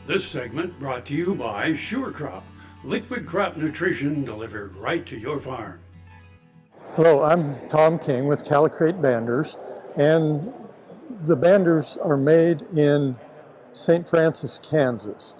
This segment brought to you by Sure Crop, liquid crop nutrition delivered right to your farm. Hello, I'm Tom King with Callicrate Banders, and the banders are made in St. Francis, Kansas.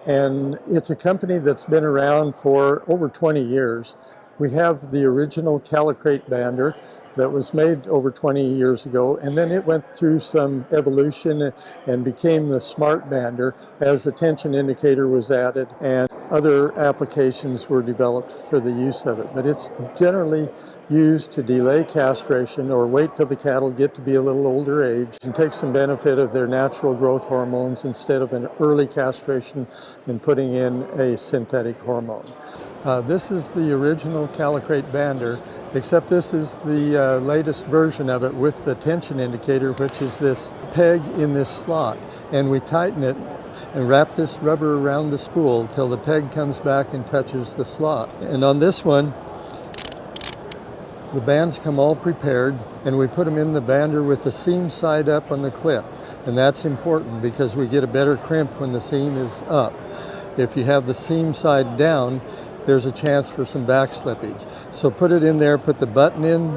And it's a company that's been around for over 20 years. We have the original Callicrate Bander that was made over 20 years ago, and then it went through some evolution and became the Smart Bander as the tension indicator was added and other applications were developed for the use of it. But it's generally used to delay castration or wait till the cattle get to be a little older age and take some benefit of their natural growth hormones instead of an early castration and putting in a synthetic hormone. This is the original Callicrate Bander, except this is the latest version of it with the tension indicator, which is this peg in this slot. And we tighten it and wrap this rubber around the spool till the peg comes back and touches the slot. And on this one, the bands come all prepared, and we put them in the bander with the seam side up on the clip. And that's important because we get a better crimp when the seam is up. If you have the seam side down, there's a chance for some back slippage. So put it in there, put the button in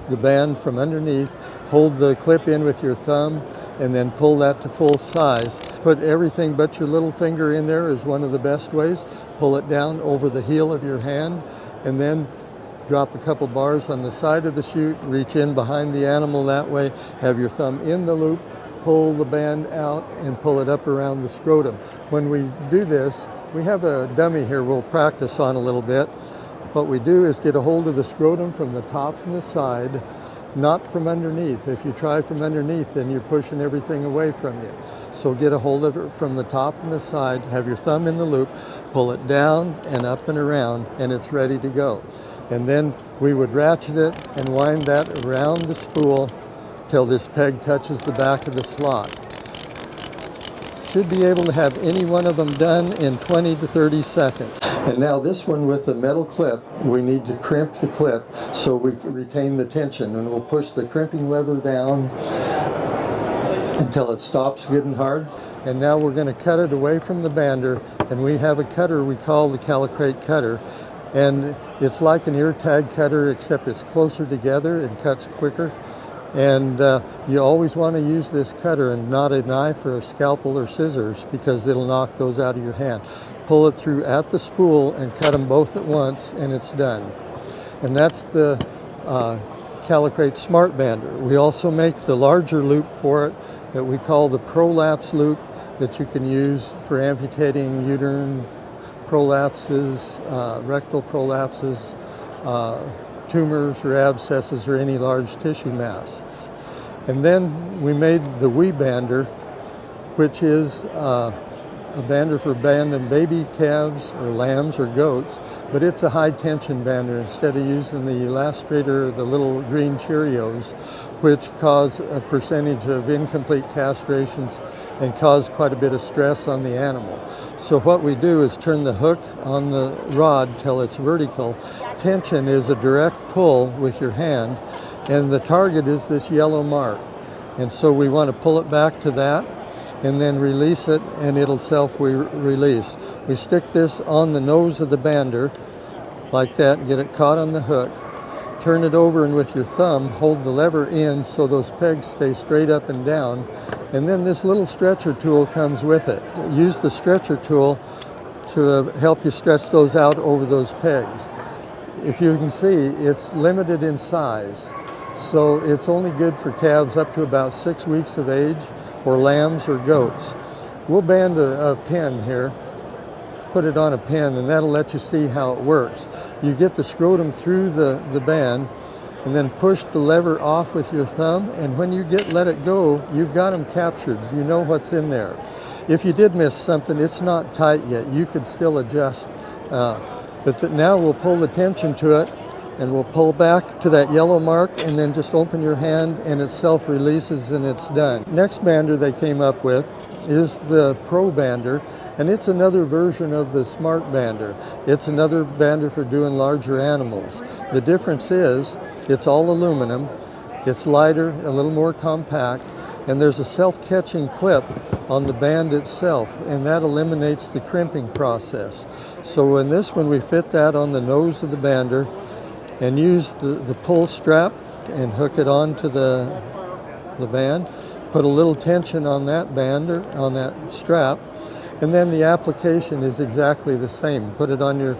the band from underneath, hold the clip in with your thumb, and then pull that to full size. Put everything but your little finger in there is one of the best ways. Pull it down over the heel of your hand, and then drop a couple bars on the side of the chute, reach in behind the animal that way, have your thumb in the loop, pull the band out, and pull it up around the scrotum. When we do this, we have a dummy here we'll practice on a little bit. What we do is get a hold of the scrotum from the top and the side, not from underneath. If you try from underneath, then you're pushing everything away from you. So get a hold of it from the top and the side, have your thumb in the loop, pull it down and up and around, and it's ready to go. And then we would ratchet it and wind that around the spool till this peg touches the back of the slot. Should be able to have any one of them done in 20 to 30 seconds. And now this one with the metal clip, we need to crimp the clip so we retain the tension, and we'll push the crimping lever down until it stops good and hard. And now we're going to cut it away from the bander, and we have a cutter we call the Callicrate cutter, and it's like an ear tag cutter except it's closer together and cuts quicker. And you always want to use this cutter and not a knife or a scalpel or scissors because it'll knock those out of your hand. Pull it through at the spool and cut them both at once, and it's done. And that's the Callicrate Smart Bander. We also make the larger loop for it that we call the prolapse loop that you can use for amputating uterine prolapses, rectal prolapses, tumors or abscesses or any large tissue mass. And then we made the wee bander, which is a bander for banding baby calves or lambs or goats, but it's a high tension bander instead of using the elastrator or the little green Cheerios, which cause a percentage of incomplete castrations and cause quite a bit of stress on the animal. So what we do is turn the hook on the rod till it's vertical. Tension is a direct pull with your hand, and the target is this yellow mark. And so we want to pull it back to that and then release it, and it'll self-release. We stick this on the nose of the bander like that and get it caught on the hook. Turn it over, and with your thumb hold the lever in so those pegs stay straight up and down. And then this little stretcher tool comes with it. Use the stretcher tool to help you stretch those out over those pegs. If you can see, it's limited in size. So it's only good for calves up to about 6 weeks of age, or lambs or goats. We'll band a pin here, put it on a pin, and that'll let you see how it works. You get the scrotum through the band, and then push the lever off with your thumb, and when you let it go, you've got them captured. You know what's in there. If you did miss something, it's not tight yet. You could still adjust. But now we'll pull the tension to it, and we'll pull back to that yellow mark, and then just open your hand, and it self-releases, and it's done. Next bander they came up with is the Pro Bander, and it's another version of the Smart Bander. It's another bander for doing larger animals. The difference is it's all aluminum, it's lighter, a little more compact, and there's a self-catching clip on the band itself, and that eliminates the crimping process. So in this one, we fit that on the nose of the bander and use the pull strap and hook it onto the band. Put a little tension on that bander, on that strap, and then the application is exactly the same. Put it on your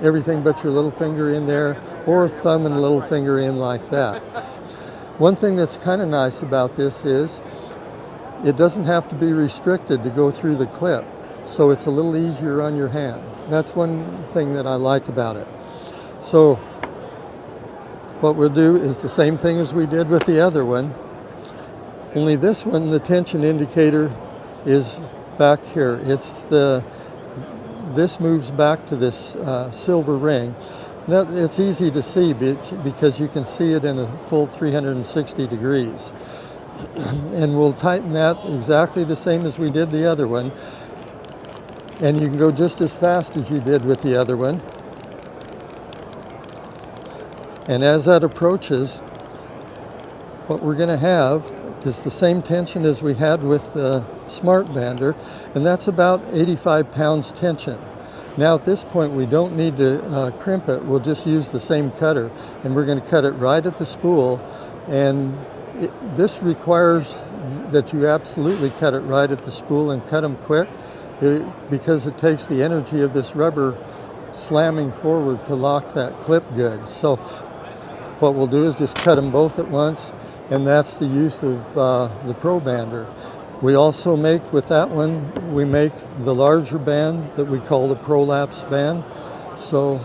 everything but your little finger in there, or thumb and little finger in like that. One thing that's kind of nice about this is it doesn't have to be restricted to go through the clip, so it's a little easier on your hand. That's one thing that I like about it. So what we'll do is the same thing as we did with the other one, only this one, the tension indicator is back here. This moves back to this silver ring. It's easy to see because you can see it in a full 360 degrees. And we'll tighten that exactly the same as we did the other one. And you can go just as fast as you did with the other one. And as that approaches, what we're going to have is the same tension as we had with the Smart Bander, and that's about 85 pounds tension. Now at this point we don't need to crimp it, we'll just use the same cutter, and we're going to cut it right at the spool, and this requires that you absolutely cut it right at the spool and cut them quick, because it takes the energy of this rubber slamming forward to lock that clip good. So what we'll do is just cut them both at once, and that's the use of the Pro Bander. We also make, with that one, we make the larger band that we call the Prolapse band. So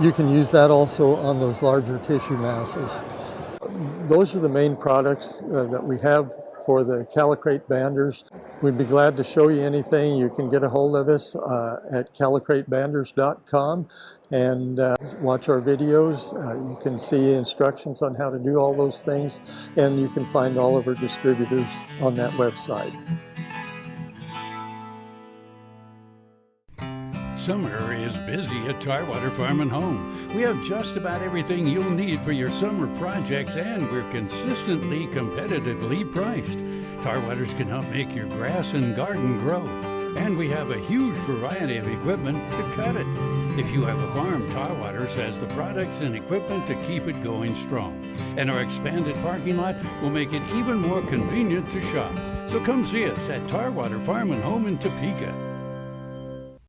you can use that also on those larger tissue masses. Those are the main products that we have for the Callicrate Banders. We'd be glad to show you anything. You can get a hold of us at callicratebanders.com and watch our videos. You can see instructions on how to do all those things, and you can find all of our distributors on that website. Summer is busy at Tarwater Farm and Home. We have just about everything you'll need for your summer projects, and we're consistently competitively priced. Tarwaters can help make your grass and garden grow, and we have a huge variety of equipment to cut it. If you have a farm, Tarwaters has the products and equipment to keep it going strong. And our expanded parking lot will make it even more convenient to shop. So come see us at Tarwater Farm and Home in Topeka.